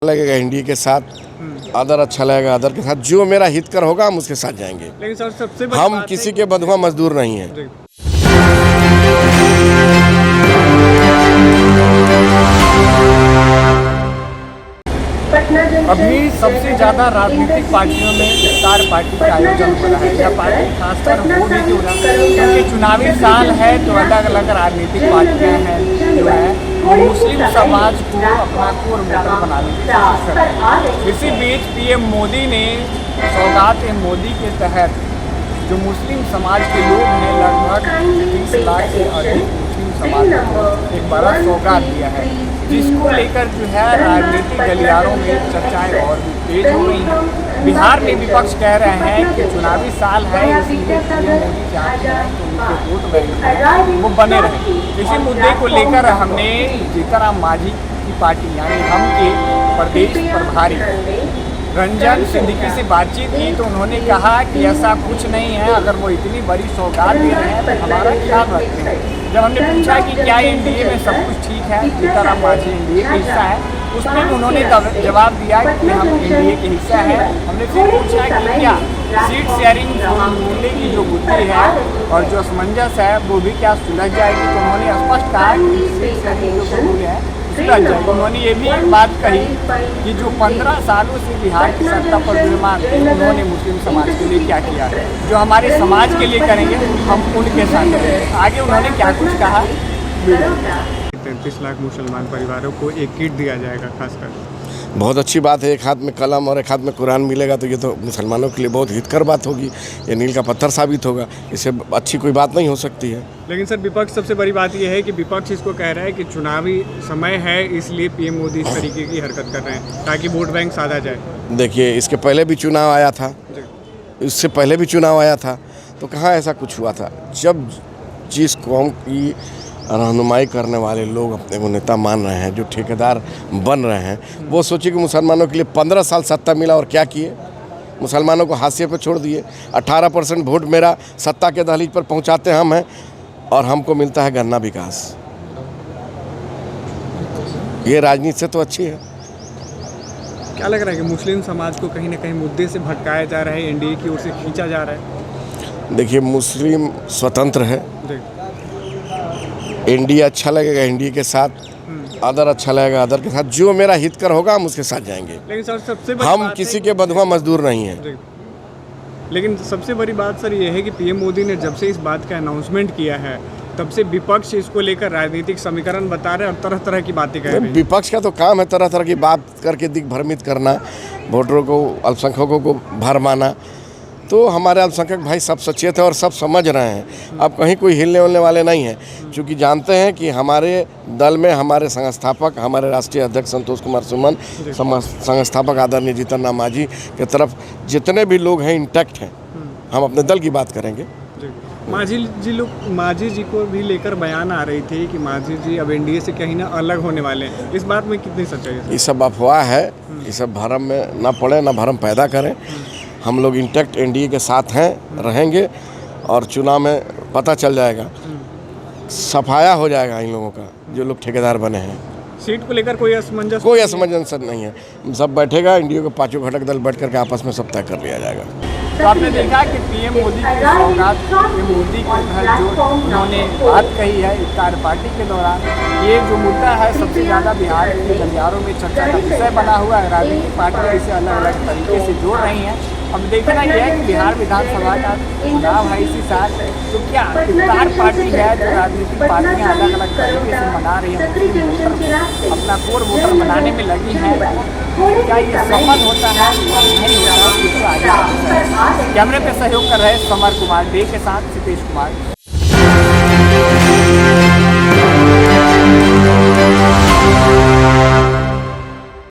लगेगा इंडिया के साथ, अदर अच्छा लगेगा अदर के साथ। जो मेरा हितकर होगा हम उसके साथ जाएंगे। लेकिन सर सबसे बड़ी हम बात किसी है के बंधुआ मजदूर नहीं हैं। कि- अभी सबसे ज़्यादा राजनीतिक पार्टियों में इफ्तार पार्टी का आयोजन हो रहा है। यह पार्टी खासकर हो भी क्यों रहा है क्योंकि चुनावी साल है, तो अलग अलग राजनीतिक पार्टियां हैं जो है वो मुस्लिम समाज को अपना कोर वोटर बनाने की कोशिश कर रहे हैं। इसी बीच पीएम मोदी ने सौगात-ए-मोदी के तहत जो मुस्लिम समाज के लोग हैं, लगभग 30 लाख से अधिक मुस्लिम समाज को एक बड़ा सौगात दिया है, जिसको लेकर जो है राजनीतिक गलियारों में चर्चाएं और भी तेज हो गई हैं। बिहार में विपक्ष कह रहे हैं कि चुनावी साल है, इसलिए पीएम मोदी चाहते हैं कि उनके वोट बैंक वो बने रहे। इसी मुद्दे को लेकर हमने जीतनराम मांझी की पार्टी यानी हम के प्रदेश प्रभारी रंजन सिद्दीकी से बातचीत की, तो उन्होंने कहा कि ऐसा कुछ नहीं है। अगर वो इतनी बड़ी सौगात दे रहे हैं तो हमारा ख्याल रखते हैं। जब हमने पूछा कि क्या एनडीए में सब कुछ ठीक है, जीतनराम मांझी एनडीए का हिस्सा है, उसमें उन्होंने जवाब दिया कि हम एनडीए के हिस्सा है। हमने फिर पूछा कि क्या सीट शेयरिंग मिलने की जो बुद्धि है और जो असमंजस है वो भी क्या सुलझ जाएगी, तो उन्होंने स्पष्ट कहा कि सीट शेयरिंग जो बुद्धि है सुलझ जाएगी। उन्होंने ये भी बात कही कि जो 15 सालों से बिहार की सत्ता पर विराजमान थे, उन्होंने मुस्लिम समाज के लिए क्या किया है, जो हमारे समाज के लिए करेंगे हम उनके साथ करेंगे। आगे उन्होंने क्या कुछ कहा। 33 लाख मुसलमान परिवारों को एक किट दिया जाएगा। खासकर बहुत अच्छी बात है। एक हाथ में कलम और एक हाथ में कुरान मिलेगा तो ये तो मुसलमानों के लिए बहुत हितकर बात होगी। ये नील का पत्थर साबित होगा। इससे अच्छी कोई बात नहीं हो सकती है। लेकिन सर विपक्ष सबसे बड़ी बात यह है कि विपक्ष इसको कह रहा है कि चुनावी समय है, इसलिए पीएम मोदी इस तरीके की हरकत कर रहे हैं ताकि वोट बैंक साधा जाए। देखिए, इसके पहले भी चुनाव आया था, इससे पहले भी चुनाव आया था, तो कहाँ ऐसा कुछ हुआ था। जब जिस कौम की रहनुमाई करने वाले लोग अपने को नेता मान रहे हैं, जो ठेकेदार बन रहे हैं, वो सोचिए कि मुसलमानों के लिए 15 साल सत्ता मिला और क्या किए, मुसलमानों को हाशिए पर छोड़ दिए। 18% वोट मेरा सत्ता के दहलीज पर पहुंचाते हम हैं और हमको मिलता है गन्ना विकास। ये राजनीति से तो अच्छी है। क्या लग रहा है कि मुस्लिम समाज को कहीं ना कहीं मुद्दे से भटकाया जा रहा है, एनडीए की ओर से खींचा जा रहा है? देखिए, मुस्लिम स्वतंत्र है। इंडिया अच्छा लगेगा इंडिया के साथ, अदर अच्छा लगेगा अदर के साथ। जो मेरा हितकर होगा हम उसके साथ जाएंगे। लेकिन सर सबसे बड़ी हम बात किसी के बंधुआ मजदूर नहीं हैं। लेकिन सबसे बड़ी बात सर ये है कि पीएम मोदी ने जब से इस बात का अनाउंसमेंट किया है, तब से विपक्ष इसको लेकर राजनीतिक समीकरण बता रहे हैं और तरह तरह की बातें कह रहे हैं। विपक्ष का तो काम है तरह तरह की बात करके दिग्भ्रमित करना, वोटरों को, अल्पसंख्यकों को भरमाना। तो हमारे अल्पसंख्यक भाई सब सचेत है और सब समझ रहे हैं। अब कहीं कोई हिलने उलने वाले नहीं हैं, क्योंकि जानते हैं कि हमारे दल में हमारे संस्थापक, हमारे राष्ट्रीय अध्यक्ष संतोष कुमार सुमन, संस्थापक आदरणीय जीतनराम मांझी के तरफ जितने भी लोग हैं इंटैक्ट हैं। हम अपने दल की बात करेंगे। मांझी जी को भी लेकर बयान आ रही थी कि मांझी जी अब एनडीए से कहीं ना अलग होने वाले हैं। इस बात में कितनी सच्चाई है? ये सब अफवाह है, ये सब भरम में ना पड़े, ना भरम पैदा करें। हम लोग इंटैक्ट एनडीए के साथ हैं, रहेंगे और चुनाव में पता चल जाएगा, सफाया हो जाएगा इन लोगों का, जो लोग ठेकेदार बने हैं। सीट को लेकर कोई असमंजस नहीं है। सब बैठेगा, एनडीए के 5 घटक दल बैठ करके आपस में सब तय कर लिया जाएगा। तो आपने देखा कि पीएम मोदी की सौगात, पीएम मोदी के तहत जो उन्होंने बात कही है इफ्तार पार्टी के दौरान, ये जो मुद्दा है सबसे ज़्यादा बिहार के गलियारों में चर्चा का विषय बना हुआ है। राजनीतिक पार्टियाँ इसे अलग अलग तरीके से जोड़ रही हैं। अब देखना यह है कि बिहार विधानसभा का चुनाव है इसी साल, तो क्या इफ्तार पार्टी है जो राजनीतिक पार्टियाँ अलग अलग तरीके से मना रही हैं, मुस्लिम वोटर को अपना कोर वोटर बनाने में लगी हैं, क्या ये सफल होता है नहीं होता? आगे कैमरे पे सहयोग कर रहे समर कुमार डे के साथ सितेश कुमार।